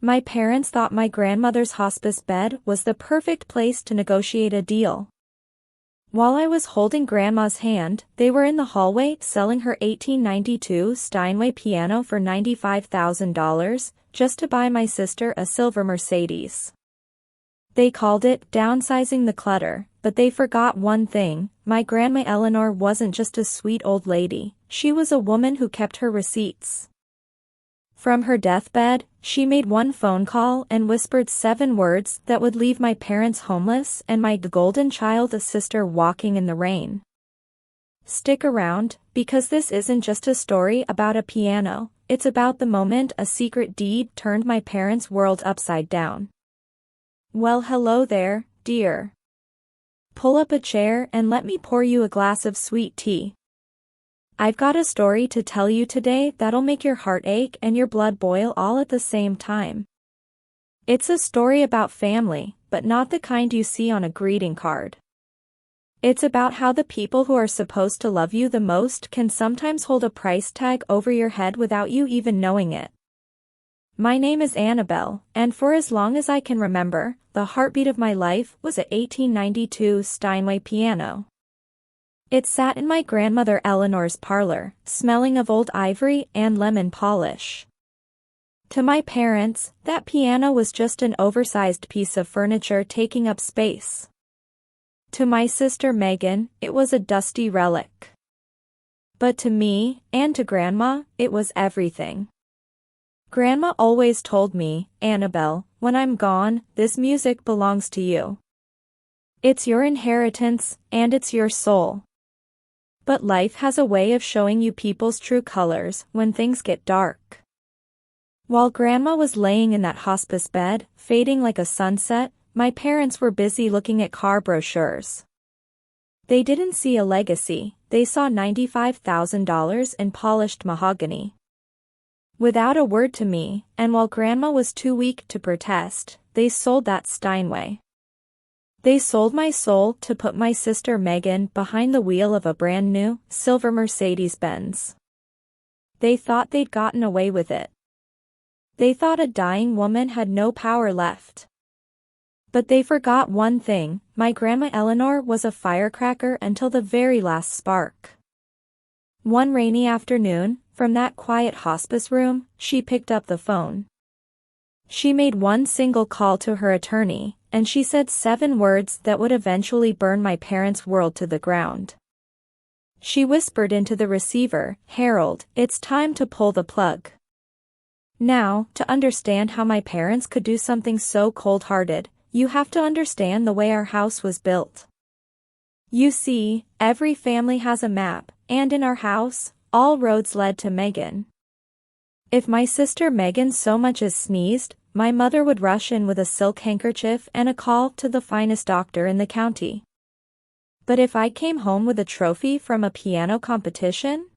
My parents thought my grandmother's hospice bed was the perfect place to negotiate a deal. While I was holding Grandma's hand, they were in the hallway selling her 1892 Steinway piano for $95,000, just to buy my sister a silver Mercedes. They called it downsizing the clutter, but they forgot one thing: my Grandma Eleanor wasn't just a sweet old lady, she was a woman who kept her receipts. From her deathbed, she made one phone call and whispered 7 words that would leave my parents homeless and my golden child a sister walking in the rain. Stick around, because this isn't just a story about a piano, it's about the moment a secret deed turned my parents' world upside down. Well, hello there, dear. Pull up a chair and let me pour you a glass of sweet tea. I've got a story to tell you today that'll make your heart ache and your blood boil all at the same time. It's a story about family, but not the kind you see on a greeting card. It's about how the people who are supposed to love you the most can sometimes hold a price tag over your head without you even knowing it. My name is Annabelle, and for as long as I can remember, the heartbeat of my life was a 1892 Steinway piano. It sat in my grandmother Eleanor's parlor, smelling of old ivory and lemon polish. To my parents, that piano was just an oversized piece of furniture taking up space. To my sister Megan, it was a dusty relic. But to me, and to Grandma, it was everything. Grandma always told me, Annabelle, when I'm gone, this music belongs to you. It's your inheritance, and it's your soul. But life has a way of showing you people's true colors when things get dark. While Grandma was laying in that hospice bed, fading like a sunset, my parents were busy looking at car brochures. They didn't see a legacy, they saw $95,000 in polished mahogany. Without a word to me, and while Grandma was too weak to protest, they sold that Steinway. They sold my soul to put my sister Megan behind the wheel of a brand new, silver Mercedes-Benz. They thought they'd gotten away with it. They thought a dying woman had no power left. But they forgot one thing: my Grandma Eleanor was a firecracker until the very last spark. One rainy afternoon, from that quiet hospice room, she picked up the phone. She made one single call to her attorney, and she said 7 words that would eventually burn my parents' world to the ground. She whispered into the receiver, "Harold, it's time to pull the plug." Now, to understand how my parents could do something so cold-hearted, you have to understand the way our house was built. You see, every family has a map, and in our house, all roads led to Megan. If my sister Megan so much as sneezed, my mother would rush in with a silk handkerchief and a call to the finest doctor in the county. But if I came home with a trophy from a piano competition?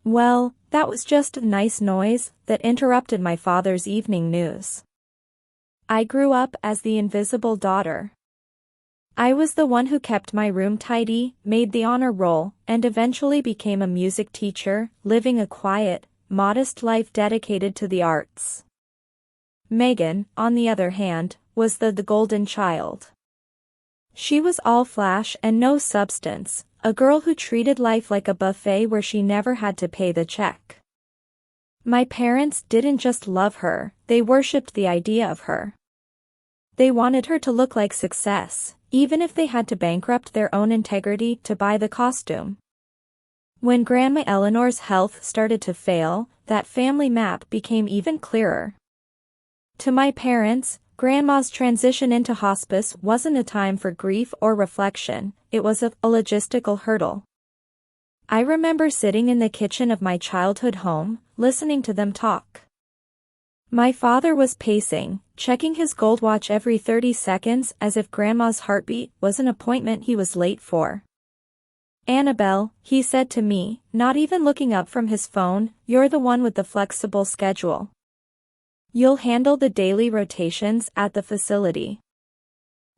Well, that was just a nice noise that interrupted my father's evening news. I grew up as the invisible daughter. I was the one who kept my room tidy, made the honor roll, and eventually became a music teacher, living a quiet, modest life dedicated to the arts. Megan, on the other hand, was the golden child. She was all flash and no substance, a girl who treated life like a buffet where she never had to pay the check. My parents didn't just love her, they worshipped the idea of her. They wanted her to look like success, even if they had to bankrupt their own integrity to buy the costume. When Grandma Eleanor's health started to fail, that family map became even clearer. To my parents, Grandma's transition into hospice wasn't a time for grief or reflection, it was a logistical hurdle. I remember sitting in the kitchen of my childhood home, listening to them talk. My father was pacing, checking his gold watch every 30 seconds as if Grandma's heartbeat was an appointment he was late for. "Annabelle," he said to me, not even looking up from his phone, "you're the one with the flexible schedule. You'll handle the daily rotations at the facility.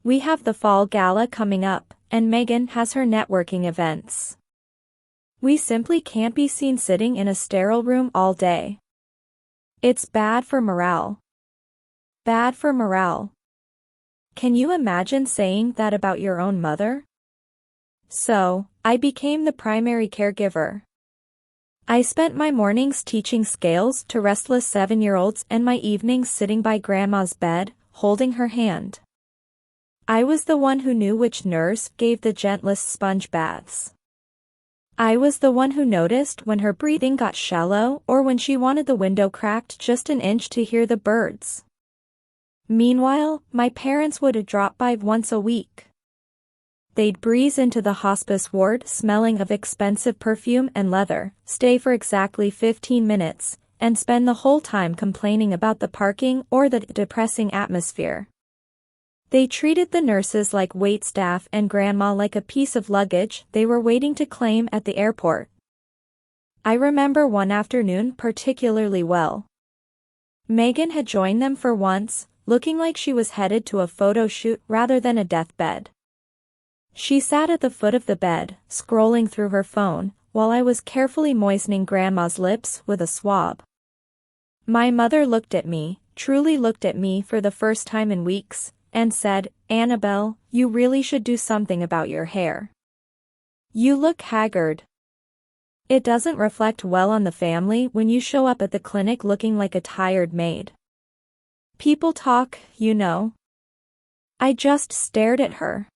We have the fall gala coming up, and Megan has her networking events. We simply can't be seen sitting in a sterile room all day. It's bad for morale." Bad for morale. Can you imagine saying that about your own mother? So, I became the primary caregiver. I spent my mornings teaching scales to restless 7-year-olds and my evenings sitting by Grandma's bed, holding her hand. I was the one who knew which nurse gave the gentlest sponge baths. I was the one who noticed when her breathing got shallow or when she wanted the window cracked just an inch to hear the birds. Meanwhile, my parents would drop by once a week. They'd breeze into the hospice ward smelling of expensive perfume and leather, stay for exactly 15 minutes, and spend the whole time complaining about the parking or the depressing atmosphere. They treated the nurses like waitstaff and Grandma like a piece of luggage they were waiting to claim at the airport. I remember one afternoon particularly well. Megan had joined them for once, looking like she was headed to a photo shoot rather than a deathbed. She sat at the foot of the bed, scrolling through her phone, while I was carefully moistening Grandma's lips with a swab. My mother looked at me, truly looked at me for the first time in weeks, and said, "Annabelle, you really should do something about your hair. You look haggard. It doesn't reflect well on the family when you show up at the clinic looking like a tired maid. People talk, you know." I just stared at her.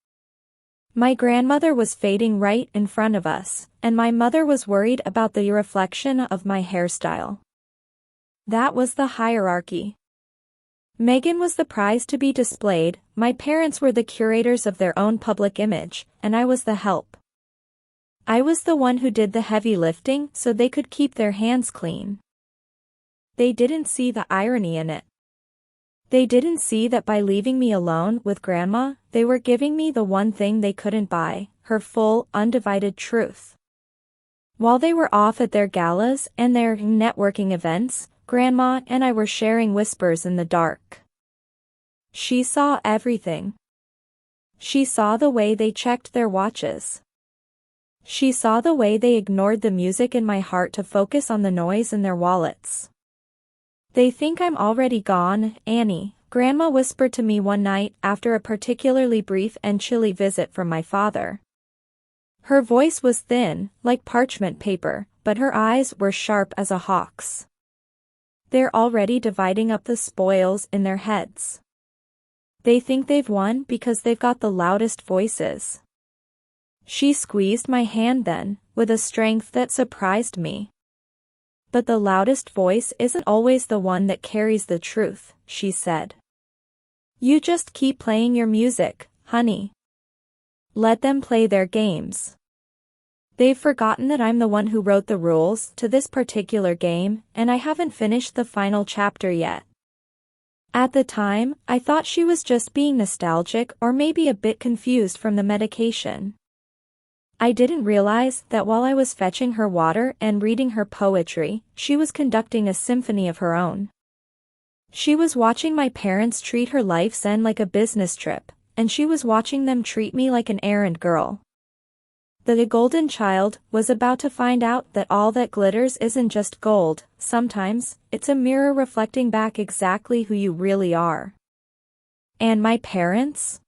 My grandmother was fading right in front of us, and my mother was worried about the reflection of my hairstyle. That was the hierarchy. Megan was the prize to be displayed, my parents were the curators of their own public image, and I was the help. I was the one who did the heavy lifting so they could keep their hands clean. They didn't see the irony in it. They didn't see that by leaving me alone with Grandma, they were giving me the one thing they couldn't buy, her full, undivided truth. While they were off at their galas and their networking events, Grandma and I were sharing whispers in the dark. She saw everything. She saw the way they checked their watches. She saw the way they ignored the music in my heart to focus on the noise in their wallets. "They think I'm already gone, Annie," Grandma whispered to me one night after a particularly brief and chilly visit from my father. Her voice was thin, like parchment paper, but her eyes were sharp as a hawk's. "They're already dividing up the spoils in their heads. They think they've won because they've got the loudest voices." She squeezed my hand then, with a strength that surprised me. "But the loudest voice isn't always the one that carries the truth," she said. "You just keep playing your music, honey. Let them play their games. They've forgotten that I'm the one who wrote the rules to this particular game, and I haven't finished the final chapter yet." At the time, I thought she was just being nostalgic or maybe a bit confused from the medication. I didn't realize that while I was fetching her water and reading her poetry, she was conducting a symphony of her own. She was watching my parents treat her life's end like a business trip, and she was watching them treat me like an errand girl. The golden child was about to find out that all that glitters isn't just gold, sometimes, it's a mirror reflecting back exactly who you really are. And my parents?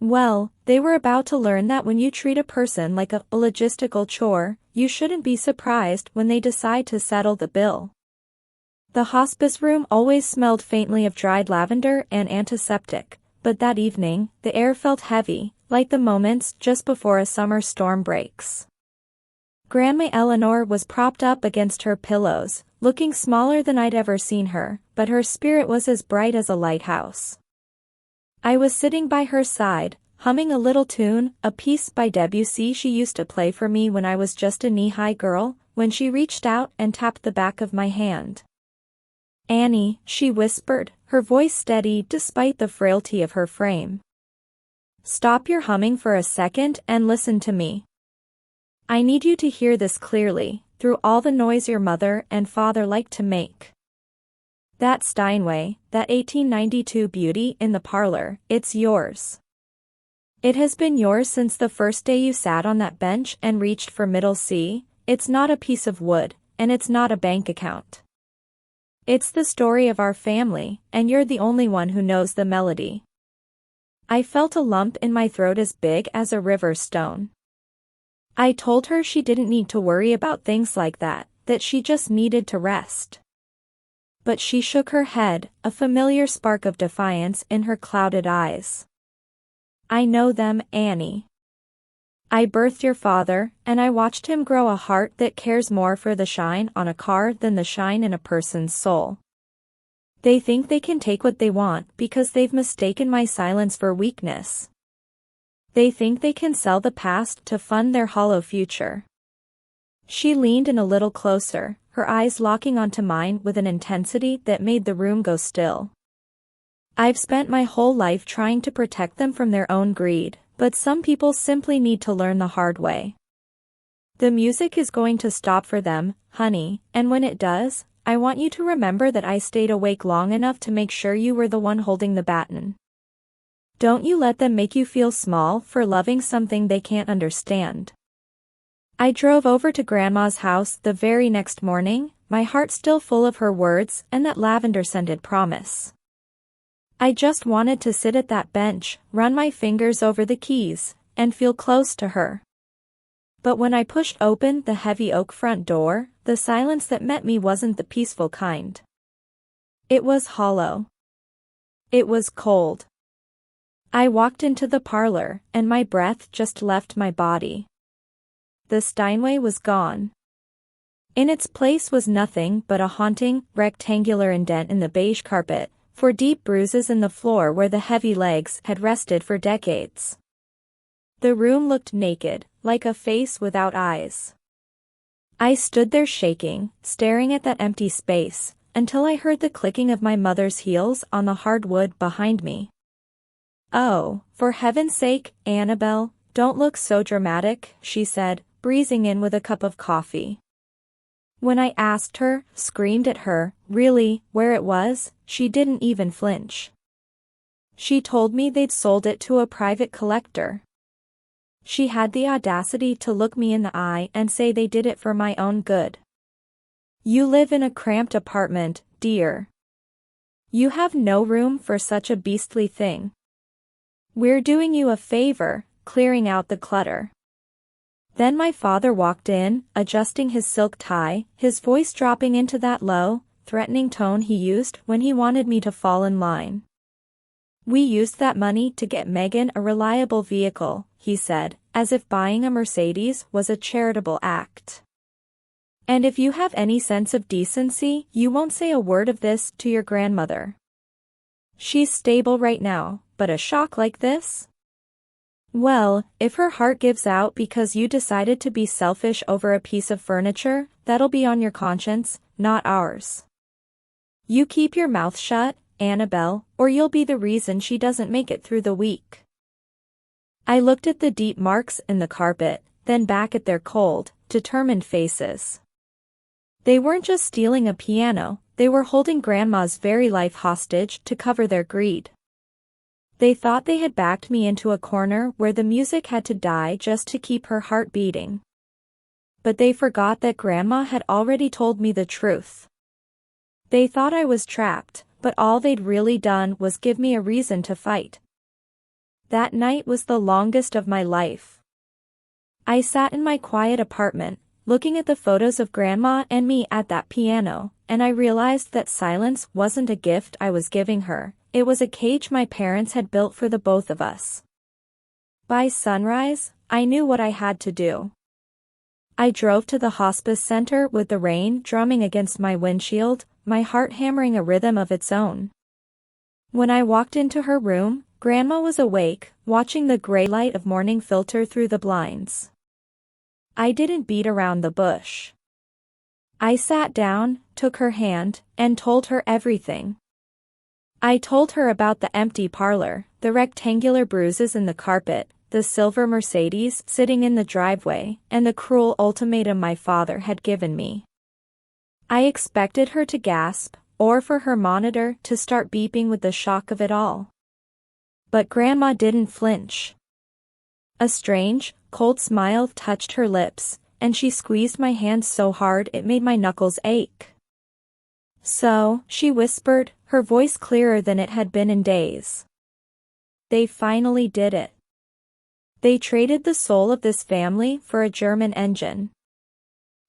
Well, they were about to learn that when you treat a person like a logistical chore, you shouldn't be surprised when they decide to settle the bill. The hospice room always smelled faintly of dried lavender and antiseptic, but that evening, the air felt heavy, like the moments just before a summer storm breaks. Grandma Eleanor was propped up against her pillows, looking smaller than I'd ever seen her, but her spirit was as bright as a lighthouse. I was sitting by her side, humming a little tune, a piece by Debussy she used to play for me when I was just a knee-high girl, when she reached out and tapped the back of my hand. "Annie," she whispered, her voice steady despite the frailty of her frame. "Stop your humming for a second and listen to me. I need you to hear this clearly, through all the noise your mother and father like to make. That Steinway, that 1892 beauty in the parlor, it's yours. It has been yours since the first day you sat on that bench and reached for middle C. It's not a piece of wood, and it's not a bank account. It's the story of our family, and you're the only one who knows the melody. I felt a lump in my throat as big as a river stone. I told her she didn't need to worry about things like that she just needed to rest. But she shook her head, a familiar spark of defiance in her clouded eyes. I know them, Annie. I birthed your father, and I watched him grow a heart that cares more for the shine on a car than the shine in a person's soul. They think they can take what they want because they've mistaken my silence for weakness. They think they can sell the past to fund their hollow future. She leaned in a little closer, her eyes locking onto mine with an intensity that made the room go still. I've spent my whole life trying to protect them from their own greed, but some people simply need to learn the hard way. The music is going to stop for them, honey, and when it does, I want you to remember that I stayed awake long enough to make sure you were the one holding the baton. Don't you let them make you feel small for loving something they can't understand. I drove over to Grandma's house the very next morning, my heart still full of her words and that lavender-scented promise. I just wanted to sit at that bench, run my fingers over the keys, and feel close to her. But when I pushed open the heavy oak front door, the silence that met me wasn't the peaceful kind. It was hollow. It was cold. I walked into the parlor, and my breath just left my body. The Steinway was gone. In its place was nothing but a haunting, rectangular indent in the beige carpet, for deep bruises in the floor where the heavy legs had rested for decades. The room looked naked, like a face without eyes. I stood there shaking, staring at that empty space, until I heard the clicking of my mother's heels on the hard wood behind me. "Oh, for heaven's sake, Annabelle, don't look so dramatic," she said, breezing in with a cup of coffee. When I asked her, screamed at her, really, where it was, she didn't even flinch. She told me they'd sold it to a private collector. She had the audacity to look me in the eye and say they did it for my own good. You live in a cramped apartment, dear. You have no room for such a beastly thing. We're doing you a favor, clearing out the clutter. Then my father walked in, adjusting his silk tie, his voice dropping into that low, threatening tone he used when he wanted me to fall in line. "We used that money to get Megan a reliable vehicle," he said, as if buying a Mercedes was a charitable act. "And if you have any sense of decency, you won't say a word of this to your grandmother. She's stable right now, but a shock like this? Well, if her heart gives out because you decided to be selfish over a piece of furniture, that'll be on your conscience, not ours. You keep your mouth shut, Annabelle, or you'll be the reason she doesn't make it through the week." I looked at the deep marks in the carpet, then back at their cold, determined faces. They weren't just stealing a piano, they were holding Grandma's very life hostage to cover their greed. They thought they had backed me into a corner where the music had to die just to keep her heart beating. But they forgot that Grandma had already told me the truth. They thought I was trapped, but all they'd really done was give me a reason to fight. That night was the longest of my life. I sat in my quiet apartment, looking at the photos of Grandma and me at that piano, and I realized that silence wasn't a gift I was giving her. It was a cage my parents had built for the both of us. By sunrise, I knew what I had to do. I drove to the hospice center with the rain drumming against my windshield, my heart hammering a rhythm of its own. When I walked into her room, Grandma was awake, watching the gray light of morning filter through the blinds. I didn't beat around the bush. I sat down, took her hand, and told her everything. I told her about the empty parlor, the rectangular bruises in the carpet, the silver Mercedes sitting in the driveway, and the cruel ultimatum my father had given me. I expected her to gasp, or for her monitor to start beeping with the shock of it all. But Grandma didn't flinch. A strange, cold smile touched her lips, and she squeezed my hand so hard it made my knuckles ache. So, she whispered, her voice clearer than it had been in days. They finally did it. They traded the soul of this family for a German engine.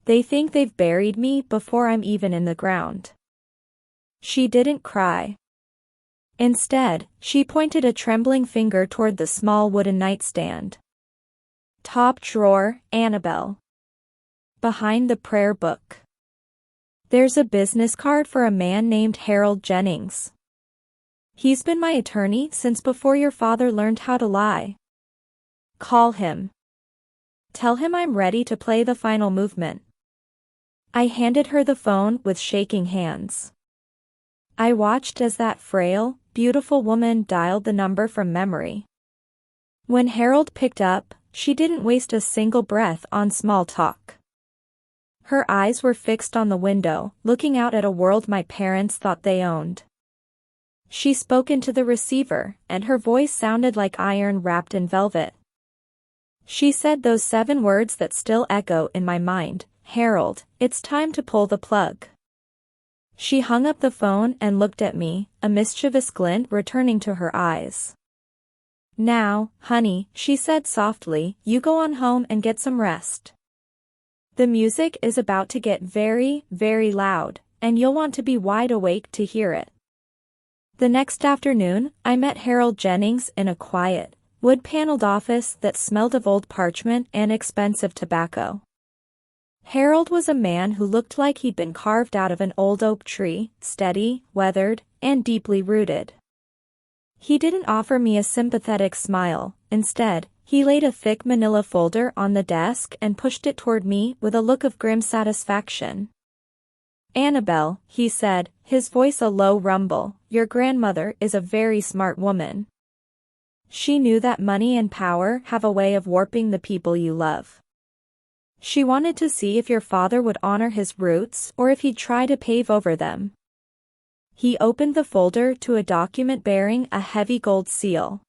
They think they've buried me before I'm even in the ground. She didn't cry. Instead, she pointed a trembling finger toward the small wooden nightstand. Top drawer, Annabelle. Behind the prayer book. There's a business card for a man named Harold Jennings. He's been my attorney since before your father learned how to lie. Call him. Tell him I'm ready to play the final movement. I handed her the phone with shaking hands. I watched as that frail, beautiful woman dialed the number from memory. When Harold picked up, she didn't waste a single breath on small talk. Her eyes were fixed on the window, looking out at a world my parents thought they owned. She spoke into the receiver, and her voice sounded like iron wrapped in velvet. She said those 7 words that still echo in my mind, Harold, it's time to pull the plug. She hung up the phone and looked at me, a mischievous glint returning to her eyes. Now, honey, she said softly, you go on home and get some rest. The music is about to get very, very loud, and you'll want to be wide awake to hear it. The next afternoon, I met Harold Jennings in a quiet, wood-paneled office that smelled of old parchment and expensive tobacco. Harold was a man who looked like he'd been carved out of an old oak tree, steady, weathered, and deeply rooted. He didn't offer me a sympathetic smile. Instead, he laid a thick manila folder on the desk and pushed it toward me with a look of grim satisfaction. Annabelle, he said, his voice a low rumble, your grandmother is a very smart woman. She knew that money and power have a way of warping the people you love. She wanted to see if your father would honor his roots or if he'd try to pave over them. He opened the folder to a document bearing a heavy gold seal.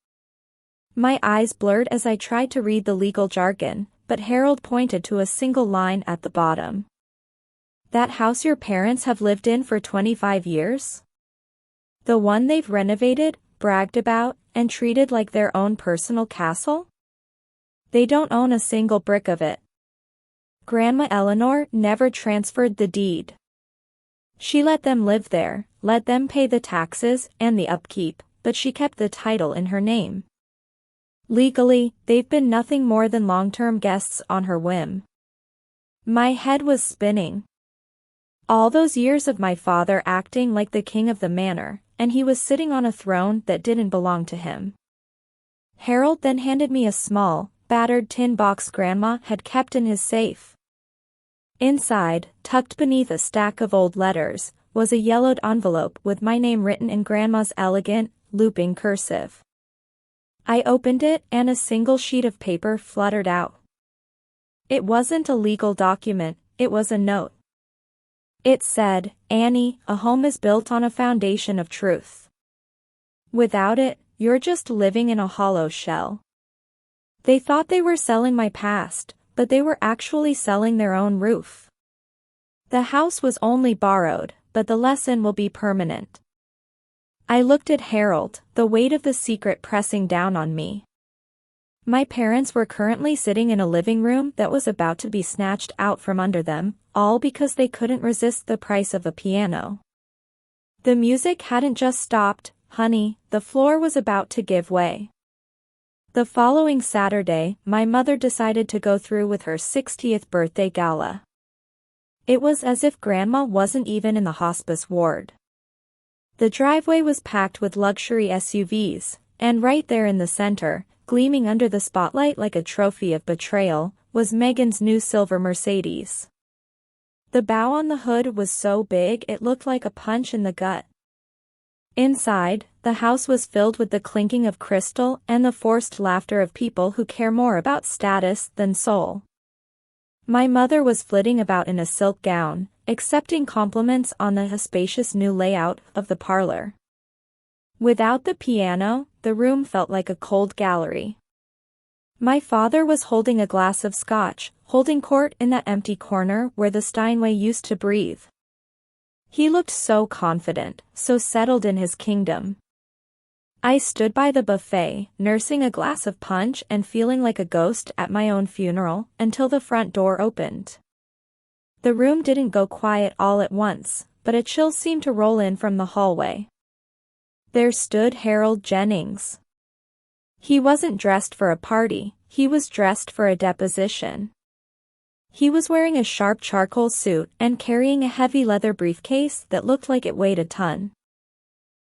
My eyes blurred as I tried to read the legal jargon, but Harold pointed to a single line at the bottom. That house your parents have lived in for 25 years? The one they've renovated, bragged about, and treated like their own personal castle? They don't own a single brick of it. Grandma Eleanor never transferred the deed. She let them live there, let them pay the taxes and the upkeep, but she kept the title in her name. Legally, they've been nothing more than long-term guests on her whim. My head was spinning. All those years of my father acting like the king of the manor, and he was sitting on a throne that didn't belong to him. Harold then handed me a small, battered tin box Grandma had kept in his safe. Inside, tucked beneath a stack of old letters, was a yellowed envelope with my name written in Grandma's elegant, looping cursive. I opened it and a single sheet of paper fluttered out. It wasn't a legal document, it was a note. It said, Annie, a home is built on a foundation of truth. Without it, you're just living in a hollow shell. They thought they were selling my past, but they were actually selling their own roof. The house was only borrowed, but the lesson will be permanent. I looked at Harold, the weight of the secret pressing down on me. My parents were currently sitting in a living room that was about to be snatched out from under them, all because they couldn't resist the price of a piano. The music hadn't just stopped, honey, the floor was about to give way. The following Saturday, my mother decided to go through with her 60th birthday gala. It was as if Grandma wasn't even in the hospice ward. The driveway was packed with luxury SUVs, and right there in the center, gleaming under the spotlight like a trophy of betrayal, was Megan's new silver Mercedes. The bow on the hood was so big it looked like a punch in the gut. Inside, the house was filled with the clinking of crystal and the forced laughter of people who care more about status than soul. My mother was flitting about in a silk gown, accepting compliments on the spacious new layout of the parlor. Without the piano, the room felt like a cold gallery. My father was holding a glass of scotch, holding court in that empty corner where the Steinway used to breathe. He looked so confident, so settled in his kingdom. I stood by the buffet, nursing a glass of punch and feeling like a ghost at my own funeral, until the front door opened. The room didn't go quiet all at once, but a chill seemed to roll in from the hallway. There stood Harold Jennings. He wasn't dressed for a party, he was dressed for a deposition. He was wearing a sharp charcoal suit and carrying a heavy leather briefcase that looked like it weighed a ton.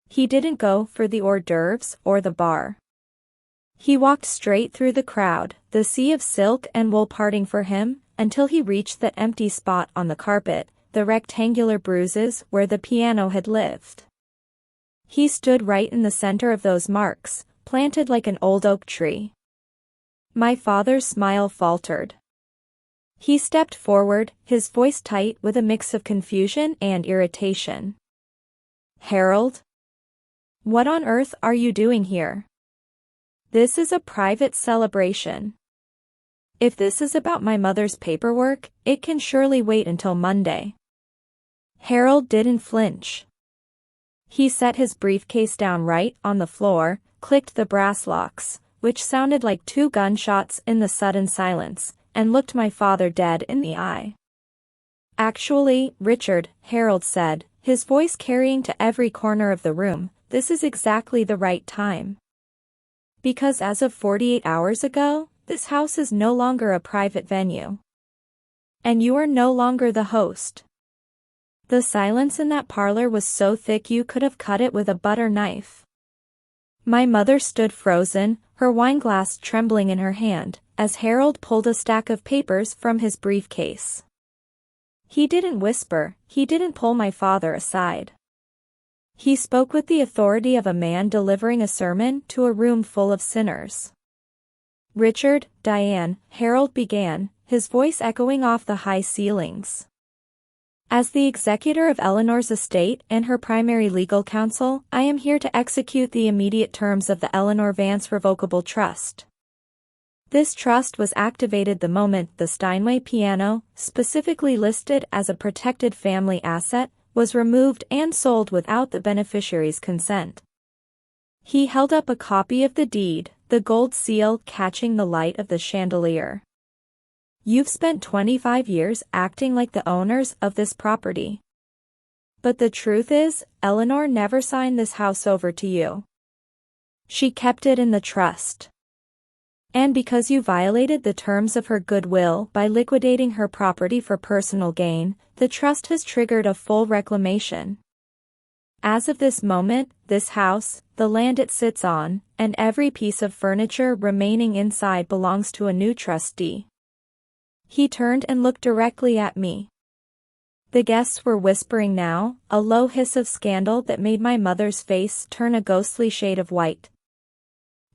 He didn't go for the hors d'oeuvres or the bar. He walked straight through the crowd, the sea of silk and wool parting for him, until he reached that empty spot on the carpet, the rectangular bruises where the piano had lived. He stood right in the center of those marks, planted like an old oak tree. My father's smile faltered. He stepped forward, his voice tight with a mix of confusion and irritation. "Harold? What on earth are you doing here? This is a private celebration. If this is about my mother's paperwork, it can surely wait until Monday." Harold didn't flinch. He set his briefcase down right on the floor, clicked the brass locks, which sounded like 2 gunshots in the sudden silence, and looked my father dead in the eye. "Actually, Richard," Harold said, his voice carrying to every corner of the room, "this is exactly the right time. Because as of 48 hours ago, this house is no longer a private venue. And you are no longer the host." The silence in that parlor was so thick you could have cut it with a butter knife. My mother stood frozen, her wineglass trembling in her hand, as Harold pulled a stack of papers from his briefcase. He didn't whisper, he didn't pull my father aside. He spoke with the authority of a man delivering a sermon to a room full of sinners. "Richard, Diane," Harold began, his voice echoing off the high ceilings. "As the executor of Eleanor's estate and her primary legal counsel, I am here to execute the immediate terms of the Eleanor Vance Revocable Trust. This trust was activated the moment the Steinway piano, specifically listed as a protected family asset, was removed and sold without the beneficiary's consent." He held up a copy of the deed, the gold seal catching the light of the chandelier. "You've spent 25 years acting like the owners of this property. But the truth is, Eleanor never signed this house over to you. She kept it in the trust. And because you violated the terms of her goodwill by liquidating her property for personal gain, the trust has triggered a full reclamation. As of this moment, this house, the land it sits on, and every piece of furniture remaining inside belongs to a new trustee." He turned and looked directly at me. The guests were whispering now, a low hiss of scandal that made my mother's face turn a ghostly shade of white.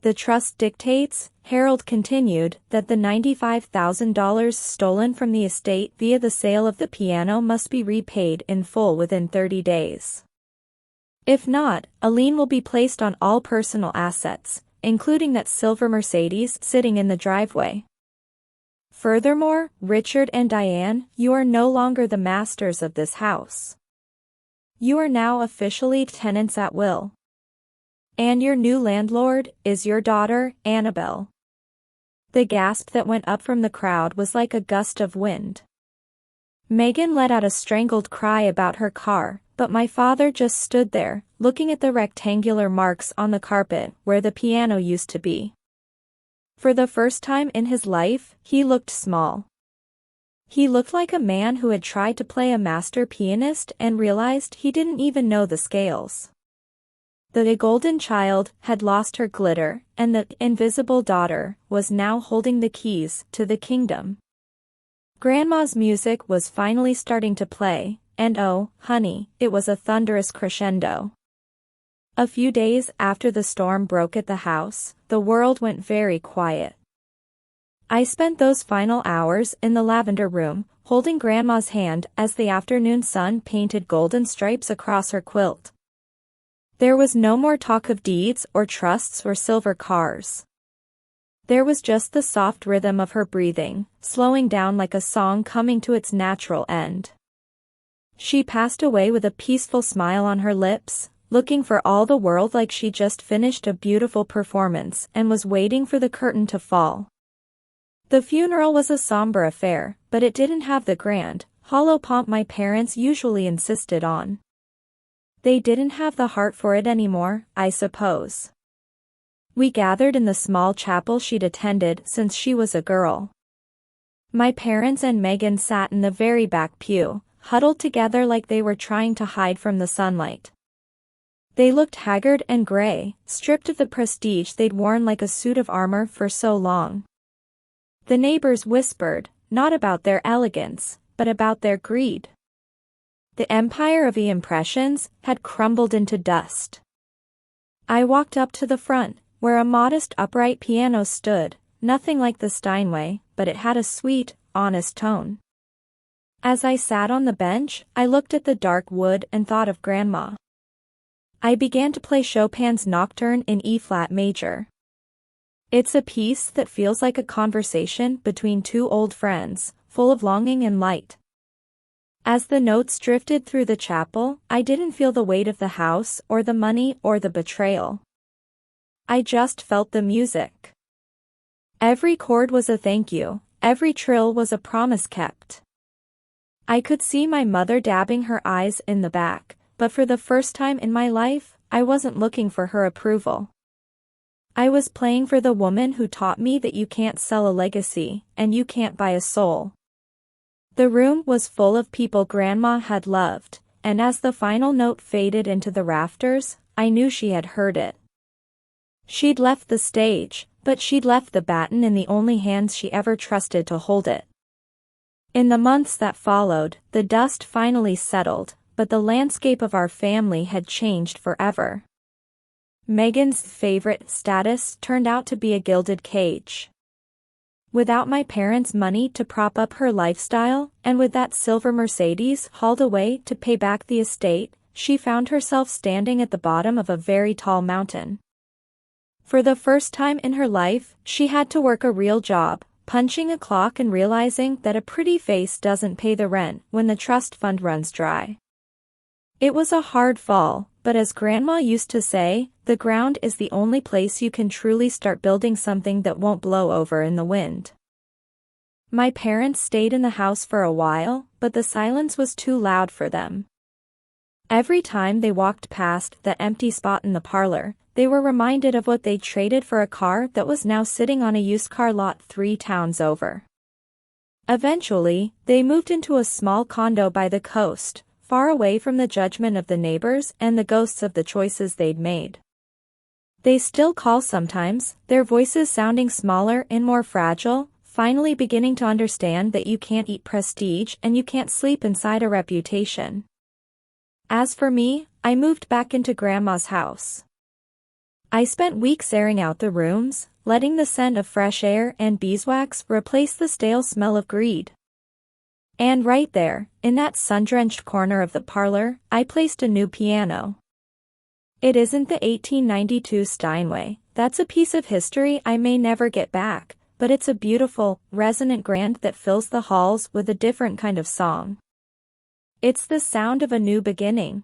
"The trust dictates," Harold continued, "that the $95,000 stolen from the estate via the sale of the piano must be repaid in full within 30 days. If not, a lien will be placed on all personal assets, including that silver Mercedes sitting in the driveway. Furthermore, Richard and Diane, you are no longer the masters of this house. You are now officially tenants at will. And your new landlord is your daughter, Annabelle." The gasp that went up from the crowd was like a gust of wind. Megan let out a strangled cry about her car, but my father just stood there, looking at the rectangular marks on the carpet where the piano used to be. For the first time in his life, he looked small. He looked like a man who had tried to play a master pianist and realized he didn't even know the scales. The golden child had lost her glitter, and the invisible daughter was now holding the keys to the kingdom. Grandma's music was finally starting to play, and oh, honey, it was a thunderous crescendo. A few days after the storm broke at the house, the world went very quiet. I spent those final hours in the lavender room, holding Grandma's hand as the afternoon sun painted golden stripes across her quilt. There was no more talk of deeds or trusts or silver cars. There was just the soft rhythm of her breathing, slowing down like a song coming to its natural end. She passed away with a peaceful smile on her lips, looking for all the world like she just finished a beautiful performance and was waiting for the curtain to fall. The funeral was a somber affair, but it didn't have the grand, hollow pomp my parents usually insisted on. They didn't have the heart for it anymore, I suppose. We gathered in the small chapel she'd attended since she was a girl. My parents and Megan sat in the very back pew, huddled together like they were trying to hide from the sunlight. They looked haggard and gray, stripped of the prestige they'd worn like a suit of armor for so long. The neighbors whispered, not about their elegance, but about their greed. The empire of the impressions had crumbled into dust. I walked up to the front, where a modest upright piano stood, nothing like the Steinway, but it had a sweet, honest tone. As I sat on the bench, I looked at the dark wood and thought of Grandma. I began to play Chopin's Nocturne in E-flat major. It's a piece that feels like a conversation between two old friends, full of longing and light. As the notes drifted through the chapel, I didn't feel the weight of the house or the money or the betrayal. I just felt the music. Every chord was a thank you, every trill was a promise kept. I could see my mother dabbing her eyes in the back, but for the first time in my life, I wasn't looking for her approval. I was playing for the woman who taught me that you can't sell a legacy, and you can't buy a soul. The room was full of people Grandma had loved, and as the final note faded into the rafters, I knew she had heard it. She'd left the stage, but she'd left the baton in the only hands she ever trusted to hold it. In the months that followed, the dust finally settled, but the landscape of our family had changed forever. Megan's favorite status turned out to be a gilded cage. Without my parents' money to prop up her lifestyle, and with that silver Mercedes hauled away to pay back the estate, she found herself standing at the bottom of a very tall mountain. For the first time in her life, she had to work a real job, punching a clock and realizing that a pretty face doesn't pay the rent when the trust fund runs dry. It was a hard fall, but as Grandma used to say, the ground is the only place you can truly start building something that won't blow over in the wind. My parents stayed in the house for a while, but the silence was too loud for them. Every time they walked past that empty spot in the parlor, they were reminded of what they'd traded for a car that was now sitting on a used car lot 3 towns over. Eventually, they moved into a small condo by the coast, far away from the judgment of the neighbors and the ghosts of the choices they'd made. They still call sometimes, their voices sounding smaller and more fragile, finally beginning to understand that you can't eat prestige and you can't sleep inside a reputation. As for me, I moved back into Grandma's house. I spent weeks airing out the rooms, letting the scent of fresh air and beeswax replace the stale smell of greed. And right there, in that sun-drenched corner of the parlor, I placed a new piano. It isn't the 1892 Steinway, that's a piece of history I may never get back, but it's a beautiful, resonant grand that fills the halls with a different kind of song. It's the sound of a new beginning.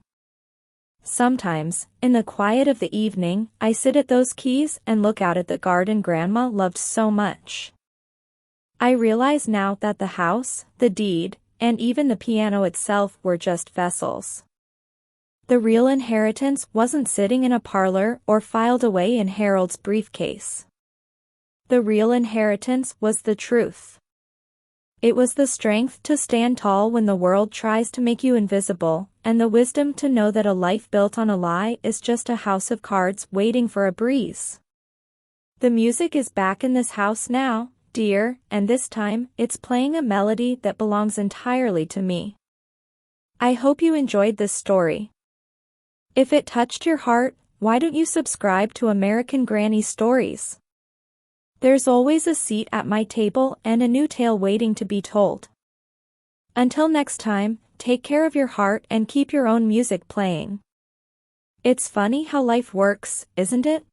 Sometimes, in the quiet of the evening, I sit at those keys and look out at the garden Grandma loved so much. I realize now that the house, the deed, and even the piano itself were just vessels. The real inheritance wasn't sitting in a parlor or filed away in Harold's briefcase. The real inheritance was the truth. It was the strength to stand tall when the world tries to make you invisible, and the wisdom to know that a life built on a lie is just a house of cards waiting for a breeze. The music is back in this house now, dear, and this time, it's playing a melody that belongs entirely to me. I hope you enjoyed this story. If it touched your heart, why don't you subscribe to American Granny Stories? There's always a seat at my table and a new tale waiting to be told. Until next time, take care of your heart and keep your own music playing. It's funny how life works, isn't it?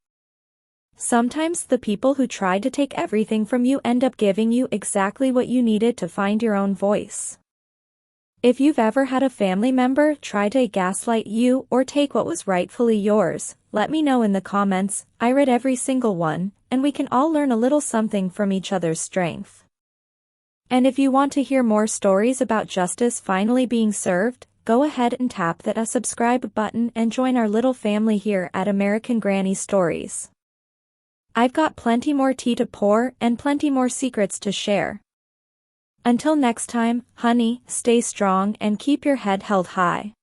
Sometimes the people who try to take everything from you end up giving you exactly what you needed to find your own voice. If you've ever had a family member try to gaslight you or take what was rightfully yours, let me know in the comments. I read every single one, and we can all learn a little something from each other's strength. And if you want to hear more stories about justice finally being served, go ahead and tap that subscribe button and join our little family here at American Granny Stories. I've got plenty more tea to pour and plenty more secrets to share. Until next time, honey, stay strong and keep your head held high.